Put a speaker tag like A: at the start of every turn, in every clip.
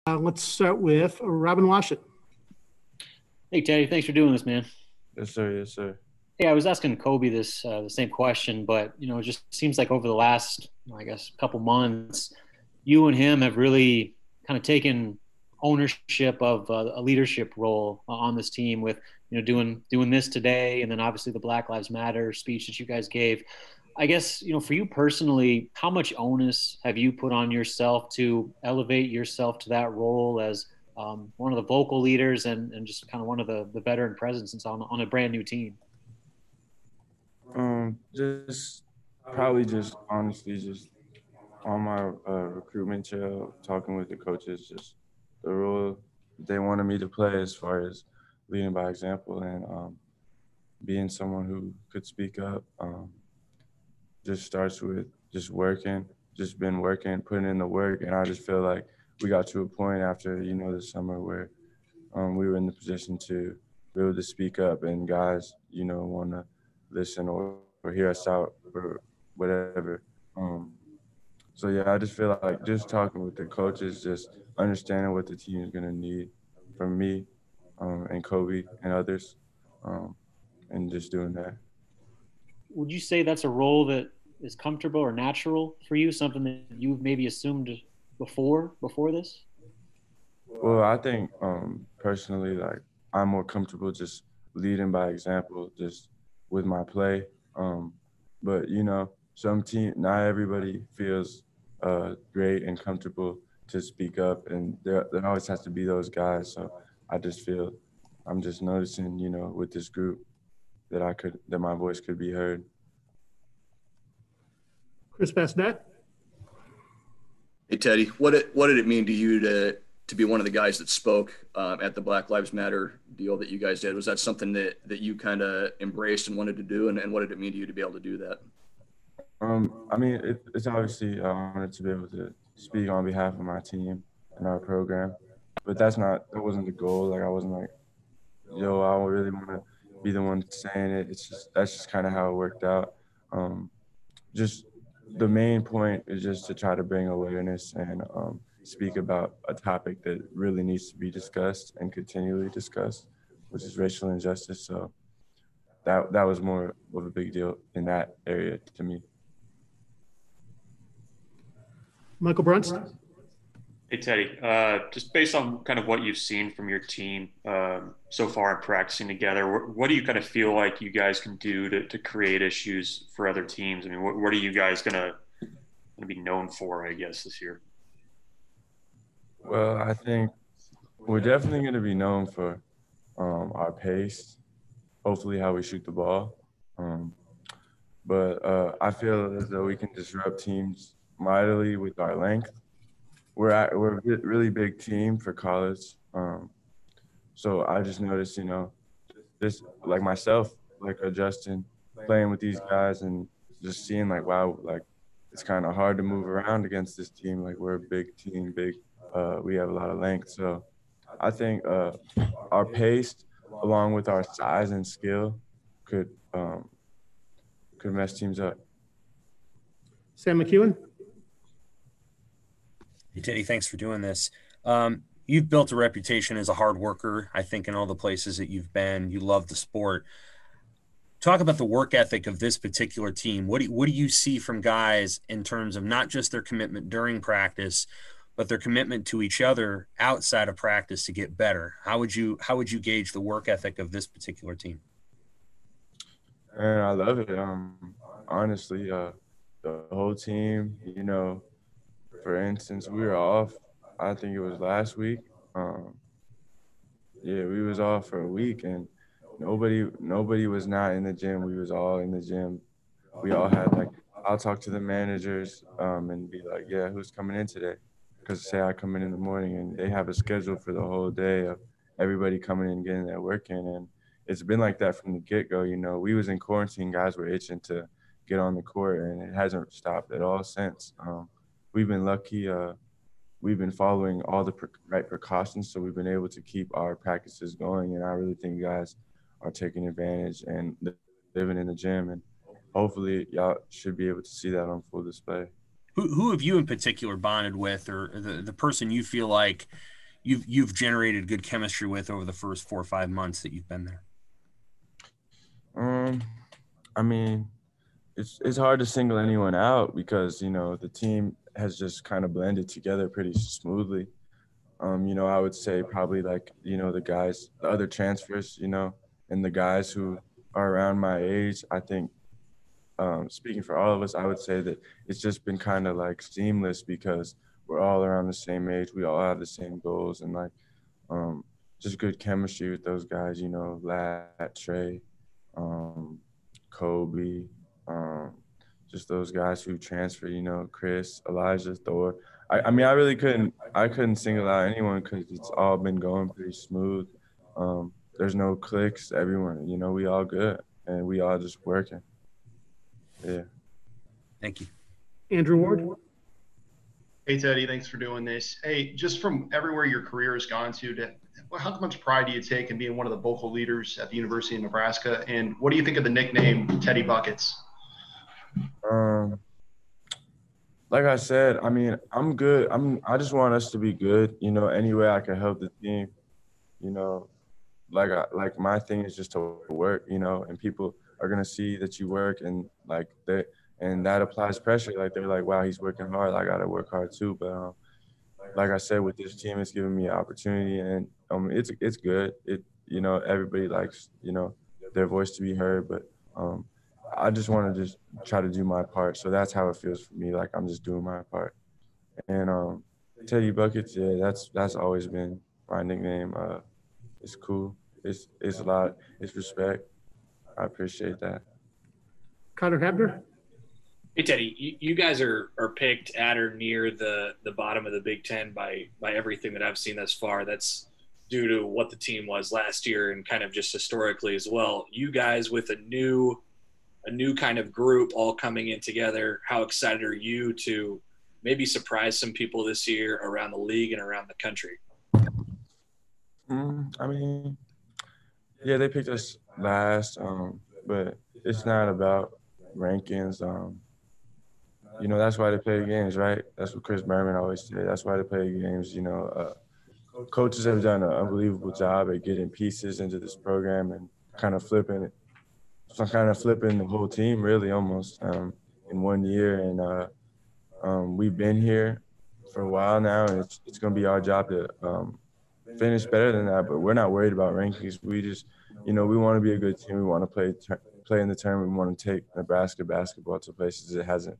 A: Let's start with Robin Washington.
B: Hey, Teddy, thanks for doing this, man.
C: Yes, sir. Yes, sir.
B: Hey, I was asking Kobe this the same question, but it just seems like over the last, I guess, couple months, you and him have really kind of taken ownership of a leadership role on this team with doing this today, and then obviously the Black Lives Matter speech that you guys gave. I guess for you personally, how much onus have you put on yourself to elevate yourself to that role as one of the vocal leaders and just kind of one of the veteran presences on a brand new team?
C: Just probably just honestly just on my recruitment trail, talking with the coaches, just the role they wanted me to play as far as leading by example and being someone who could speak up. Just starts with just working, just been working, putting in the work, and I just feel like we got to a point after the summer where we were in the position to be able to speak up, and guys want to listen or hear us out or whatever. So yeah, I just feel like just talking with the coaches, just understanding what the team is gonna need from me, and Kobe and others, um, and just doing that.
B: Would you say that's a role that is comfortable or natural for you, something that you've maybe assumed before this?
C: Well, I think personally, like I'm more comfortable just leading by example, just with my play. Um, but some team, not everybody feels great and comfortable to speak up, and there always has to be those guys. So I just feel I'm just noticing, with this group that my voice could be heard.
A: Chris Bassett.
D: Hey Teddy, what did it mean to you to be one of the guys that spoke at the Black Lives Matter deal that you guys did? Was that something that you kind of embraced and wanted to do, and what did it mean to you to be able to do that?
C: I mean, it's obviously I wanted to be able to speak on behalf of my team and our program, but that wasn't the goal. Like I wasn't like, yo, I really want to be the one saying it. That's just kind of how it worked out. Just the main point is just to try to bring awareness and speak about a topic that really needs to be discussed and continually discussed, which is racial injustice. So that was more of a big deal in that area to me.
A: Michael Brunst.
E: Hey, Teddy, just based on kind of what you've seen from your team so far in practicing together, what do you kind of feel like you guys can do to create issues for other teams? I mean, what are you guys gonna be known for, I guess, this year?
C: Well, I think we're definitely going to be known for our pace, hopefully how we shoot the ball. But I feel as though we can disrupt teams mightily with our length. We're a really big team for college. So I just noticed, just like myself, like adjusting, playing with these guys and just seeing like, wow, like it's kind of hard to move around against this team. Like we're a big team, we have a lot of length. So I think our pace along with our size and skill could mess teams up.
A: Sam McEwen.
F: Hey, Teddy, thanks for doing this. You've built a reputation as a hard worker, I think, in all the places that you've been. You love the sport. Talk about the work ethic of this particular team. What do you see from guys in terms of not just their commitment during practice, but their commitment to each other outside of practice to get better? How would you gauge the work ethic of this particular team?
C: And I love it. Honestly, the whole team, for instance, we were off, I think it was last week. Yeah, we was off for a week and nobody was not in the gym. We was all in the gym. We all had like, I'll talk to the managers and be like, yeah, who's coming in today? Because say I come in the morning and they have a schedule for the whole day of everybody coming in and getting their work in. And it's been like that from the get-go. We was in quarantine, guys were itching to get on the court, and it hasn't stopped at all since. We've been lucky. We've been following all the right precautions, so we've been able to keep our practices going. And I really think guys are taking advantage and living in the gym. And hopefully y'all should be able to see that on full display.
F: Who have you in particular bonded with, or the person you feel like you've generated good chemistry with over the first 4 or 5 months that you've been there?
C: I mean, it's hard to single anyone out because, you know, the team has just kind of blended together pretty smoothly. You know, I would say probably like, you know, the other transfers, you know, and the guys who are around my age, I think, speaking for all of us, I would say that it's just been kind of like seamless because we're all around the same age. We all have the same goals and like just good chemistry with those guys, you know, Lat, Trey, Kobe, just those guys who transfer, you know, Chris, Elijah, Thor. I mean, I couldn't single out anyone because it's all been going pretty smooth. There's no clicks. Everyone, you know, we all good and we all just working. Yeah.
F: Thank you.
A: Andrew Ward.
G: Hey, Teddy, thanks for doing this. Hey, just from everywhere your career has gone to how much pride do you take in being one of the vocal leaders at the University of Nebraska? And what do you think of the nickname Teddy Buckets?
C: Like I said, I mean, I'm good. I just want us to be good. You know, any way I can help the team. You know, like my thing is just to work. You know, and people are gonna see that you work, and and that applies pressure. Like they're like, wow, he's working hard. I gotta work hard too. But like I said, with this team, it's giving me an opportunity, and it's good. You know, everybody likes, you know, their voice to be heard, but I just want to just try to do my part. So that's how it feels for me. Like I'm just doing my part. And Teddy Buckets, yeah, that's always been my nickname. It's cool. It's a lot. It's respect. I appreciate that.
A: Connor Habner.
H: Hey Teddy, you guys are picked at or near the bottom of the Big Ten by everything that I've seen thus far. That's due to what the team was last year and kind of just historically as well. You guys with a new kind of group all coming in together. How excited are you to maybe surprise some people this year around the league and around the country?
C: I mean, yeah, they picked us last, but it's not about rankings. You know, that's why they play the games, right? That's what Chris Berman always said. That's why they play the games. You know, coaches have done an unbelievable job at getting pieces into this program and kind of flipping it. So I'm kind of flipping the whole team, really, almost in 1 year. And we've been here for a while now, and it's going to be our job to finish better than that. But we're not worried about rankings. We just, you know, we want to be a good team. We want to play in the tournament. We want to take Nebraska basketball to places it hasn't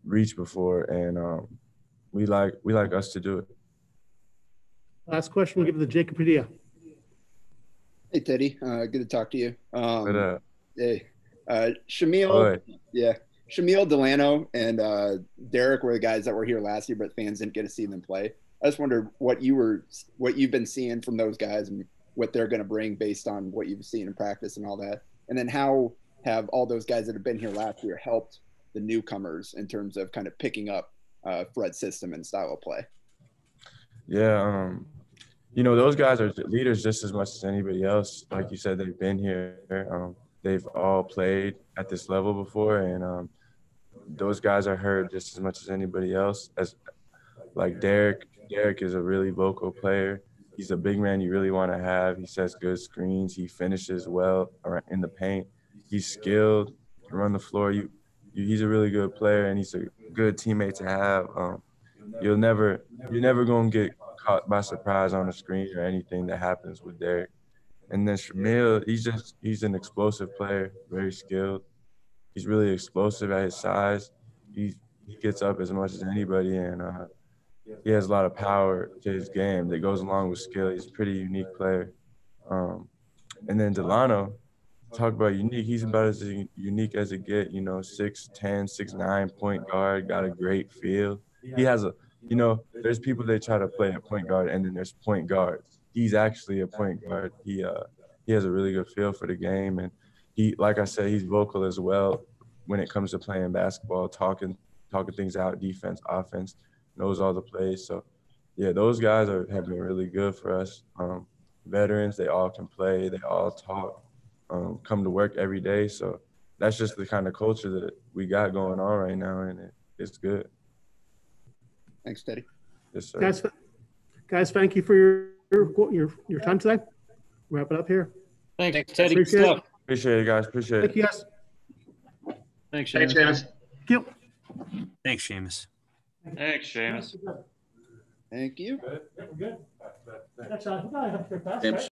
C: reached before, and we like us to do it.
A: Last question, we'll give it to Jacob Padilla.
I: Hey, Teddy. Good to talk to you. Hey,
C: Shamil,
I: Shamil, Delano, and Derek were the guys that were here last year, but fans didn't get to see them play. I just wondered what you've been seeing from those guys and what they're going to bring based on what you've seen in practice and all that. And then how have all those guys that have been here last year helped the newcomers in terms of kind of picking up Fred's system and style of play?
C: Yeah, you know, those guys are leaders just as much as anybody else. Like you said, they've been here. They've all played at this level before, and those guys are heard just as much as anybody else. As like Derek is a really vocal player. He's a big man you really want to have. He sets good screens. He finishes well in the paint. He's skilled, can run the floor. He's a really good player, and he's a good teammate to have. You're never gonna get caught by surprise on the screen or anything that happens with Derek. And then Shamil, he's an explosive player, very skilled. He's really explosive at his size. He gets up as much as anybody, and he has a lot of power to his game that goes along with skill. He's a pretty unique player. And then Delano, talk about unique. He's about as unique as it get. You know, 6'10", 6'9", point guard, got a great feel. He has there's people that try to play at point guard, and then there's point guards. He's actually a point guard. He has a really good feel for the game, and like I said, he's vocal as well when it comes to playing basketball, talking things out, defense, offense, knows all the plays. So, yeah, those guys have been really good for us. Veterans, they all can play, they all talk, come to work every day. So that's just the kind of culture that we got going on right now, and it's good.
I: Thanks, Teddy.
C: Yes, sir.
A: Guys, thank you for your time today. Wrap it up here.
B: Thanks, Teddy. Good
A: Appreciate it.
B: stuff.
C: Appreciate it, guys. Appreciate it.
A: Thank you, guys.
B: Thanks,
G: Thanks,
B: Seamus.
G: James.
A: Thank you.
F: Thanks, Seamus.
E: Thanks, Seamus.
I: Thank you.
A: Good. We're good. That's,
D: James.